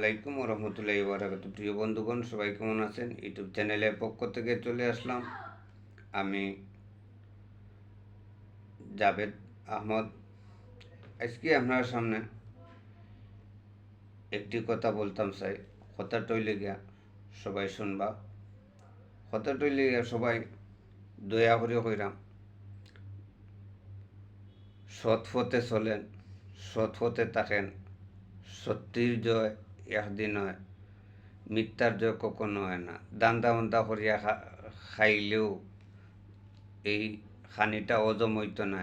আলাইকুম রহমতুল্লাহি বারাকাতু। প্রিয় বন্ধুগণ, সবাই কেমন আছেন? ইউটিউব চ্যানেলের পক্ষ থেকে চলে আসলাম আমি জাভেদ আহমদ। আজকে আপনার সামনে একটি কথা বলতাম চাই। কথাটা হইলে গিয়া সবাই শুনবা। কথাটা হইলে গিয়া সবাই দয়া করে কইরাম, সৎ পথে চলেন, সৎ পথে থাকেন। সত্যির জয় একদিন হয়, মিথ্যার জয় কখনো হয় না। দান্দা মন্দা করিয়া খাইলেও এই খানিটা হজম হইত না।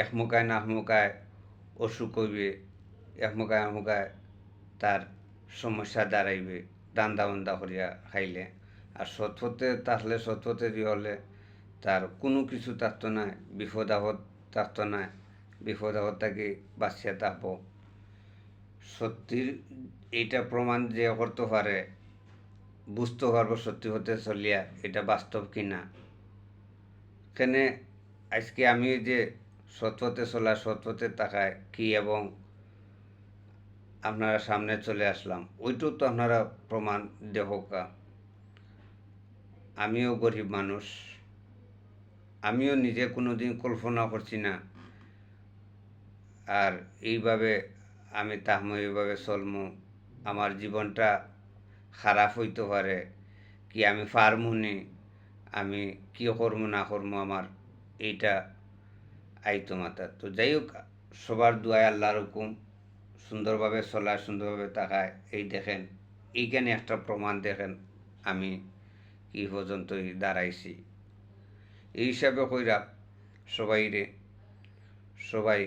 একমুখায় না একমুখায় অসুখ হইবে, একমুখায় তার সমস্যা দাঁড়াইবে দান্দা বন্দা করিয়া খাইলে। আর সৎপথে থাকলে, সৎপথে হলে তার কোনো কিছু থাকতো না, বিপদ আপদ থাকতো না। বিপদ আপদ থেকে বাঁচিয়া থাকবো। সত্যির এইটা প্রমাণ যে করতে পারে, বুঝতে পারবো সত্যি হতে চলিয়া এটা বাস্তব কিনা। কেনে আজকে আমি যে সৎপথে চলা, সৎপথে থাকায় কি এবং আপনারা সামনে চলে আসলাম, ওইটাও তো আপনারা প্রমাণ দেখোকা। আমিও গরিব মানুষ, আমিও নিজে কোনোদিন কল্পনা করছি না আর এইভাবে আমি তাহমো, এইভাবে চলমু, আমার জীবনটা খারাপ হইতে পারে, কি আমি পারমুনি, আমি কি করবো না করবো, আমার এইটা আইতো মাথা। তো যাই হোক, সবার দোয়ায় আল্লাহর হুকুম, সুন্দরভাবে চলায়, সুন্দরভাবে তাকায়। এই দেখেন, এইখানে একটা প্রমাণ দেখেন আমি কি পর্যন্তই দাঁড়াইছি। এই হিসাবে কইরা সবাই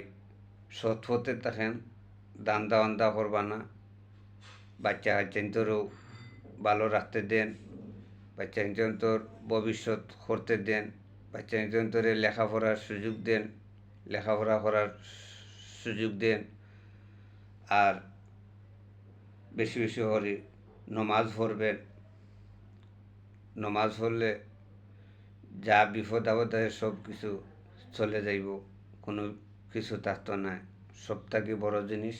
সৎ পথে থাকেন, দান্দা বান্দা করবা না, বাচ্চা কাচ্চান্তরও ভালো রাখতে দেন, বাচ্চা কাচ্চান্তর ভবিষ্যৎ করতে দেন, বাচ্চা কাচ্চান্তরে লেখাপড়ার সুযোগ দেন, লেখাপড়া করার সুযোগ দেন। আর বেশি বেশি করে নমাজ পড়বেন। নমাজ পড়লে যা বিপদ আপদ হয় সব কিছু চলে যাইব, কোনো কিছু থাকতো না। সব থেকে বড় জিনিস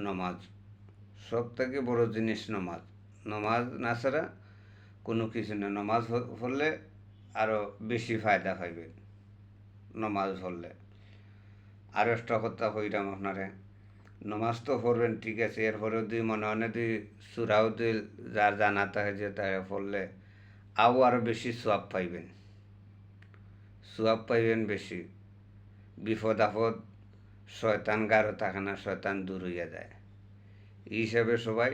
নমাজ, সব থেকে বড় জিনিস নমাজ। নমাজ না ছাড়া কোনো কিছু না। নমাজ পড়লে আরও বেশি ফায়দা পাইবে নমাজ পড়লে। আরও একটা কথা কইরাম আপনারে, নমাজ তো পড়বেন ঠিক আছে, এরপরেও দুই মনে মনে দুই সুরাও দুই যার জানা থাকে যে তারা পড়লে আরও বেশি সোয়াব পাইবেন, সোয়াব পাইবেন বেশি। বিপদ আপদ শয়তান গারো থাকে না, শয়তান দূর হইয়া যায়। এই হিসাবে সবাই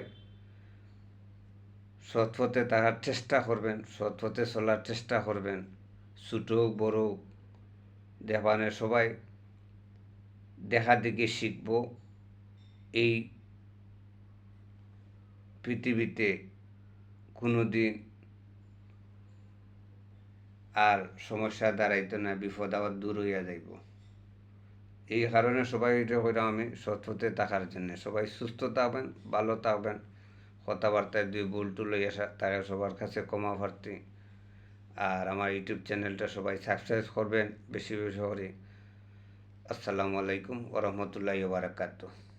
সৎপথে থাকার চেষ্টা করবেন, সৎপথে চলার চেষ্টা করবেন। ছোট হোক বড় হোক, দেখানে সবাই দেখা দেখে শিখব। এই পৃথিবীতে কোনো দিন আর সমস্যা দাঁড়াইতো না, বিপদ আবার দূর হইয়া যাইব। এই কারণে সবাই এটা কইরাম আমি সৎপথে থাকার জন্য। সবাই সুস্থ থাকবেন, ভালো থাকবেন, কথাবার্তায় দুই ভুল টুল হইয়া থাকে সবার কাছে ক্ষমা প্রার্থী। আর আমার ইউটিউব চ্যানেলটা সবাই সাবস্ক্রাইব করবেন বেশি বেশি করে। আসসালামু আলাইকুম ওয়া রাহমাতুল্লাহি ওয়া বারাকাতুহু।